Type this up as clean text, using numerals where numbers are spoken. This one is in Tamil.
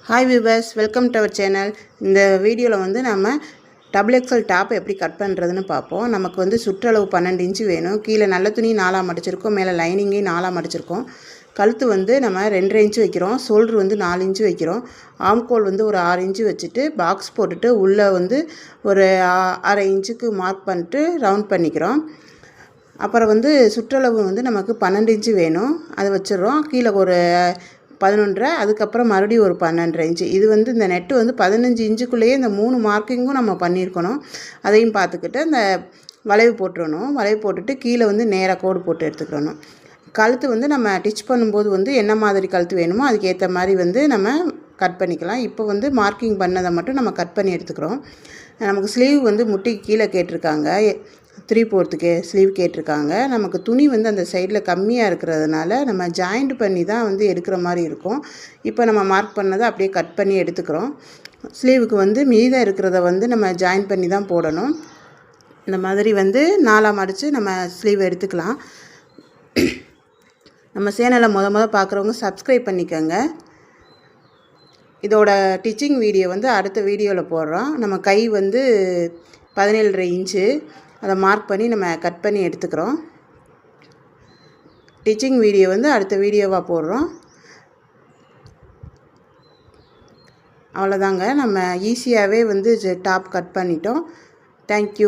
Hi viewers, welcome to our channel. இந்த வீடியோவில் வந்து நம்ம டபுள் எக்ஸல் டாப் எப்படி கட் பண்ணுறதுன்னு பார்ப்போம். நமக்கு வந்து சுற்றளவு 12 இன்ச்சு வேணும். கீழே நல்ல துணி 4 மடிச்சிருக்கோம், மேலே லைனிங்கே 4 மடிச்சிருக்கோம். கழுத்து வந்து நம்ம 2.5 இன்ச்சு வைக்கிறோம், ஷோல்டர் வந்து 4 இன்ச்சு வைக்கிறோம், ஆம்கோல் வந்து ஒரு 6 இன்ச்சு வச்சுட்டு பாக்ஸ் போட்டுட்டு உள்ளே வந்து ஒரு 1/2 இன்ச்சுக்கு மார்க் பண்ணிட்டு ரவுண்ட் பண்ணிக்கிறோம். அப்புறம் வந்து சுற்றளவு வந்து நமக்கு 12 இன்ச்சு வேணும், அதை வச்சிடுறோம். கீழே ஒரு 11.5, அதுக்கப்புறம் மறுபடியும் ஒரு 12.5 இன்ச்சு. இது வந்து இந்த நெட்டு வந்து 15 இன்ச்சுக்குள்ளேயே இந்த 3 மார்க்கிங்கும் நம்ம பண்ணியிருக்கணும். அதையும் பார்த்துக்கிட்டு அந்த வளைவு போட்டுறணும். வளைவு போட்டுட்டு கீழே வந்து நேராக கோடு போட்டு எடுத்துக்கிறணும். கழுத்து வந்து நம்ம டிச் பண்ணும்போது வந்து என்ன மாதிரி கழுத்து வேணுமோ அதுக்கேற்ற மாதிரி வந்து நம்ம கட் பண்ணிக்கலாம். இப்போ வந்து மார்க்கிங் பண்ணதை மட்டும் நம்ம கட் பண்ணி எடுத்துக்கிறோம். நமக்கு ஸ்லீவ் வந்து முட்டிக்கு கீழே கேட்டிருக்காங்க, 3/4 ஸ்லீவ் கேட்டிருக்காங்க. நமக்கு துணி வந்து அந்த சைடில் கம்மியாக இருக்கிறதுனால நம்ம ஜாயிண்ட் பண்ணி தான் வந்து எடுக்கிற மாதிரி இருக்கும். இப்போ நம்ம மார்க் பண்ணதை அப்படியே கட் பண்ணி எடுத்துக்கிறோம். ஸ்லீவுக்கு வந்து மீதம் இருக்கிறத வந்து நம்ம ஜாயின் பண்ணி தான் போடணும். இந்த மாதிரி வந்து 4 மடித்து நம்ம ஸ்லீவ் எடுத்துக்கலாம். நம்ம சேனலை முத பார்க்குறவங்க சப்ஸ்கிரைப் பண்ணிக்கோங்க. இதோட டிச்சிங் வீடியோ வந்து அடுத்த வீடியோவில் போடுறோம். நம்ம கை வந்து 17.5 இன்ச்சு, அதை மார்க் பண்ணி நம்ம கட் பண்ணி எடுத்துக்கிறோம். டிச்சிங் வீடியோ வந்து அடுத்த வீடியோவாக போடுறோம். அவ்வளோதாங்க, நம்ம ஈஸியாகவே வந்து டாப் கட் பண்ணிட்டோம். தேங்க்யூ.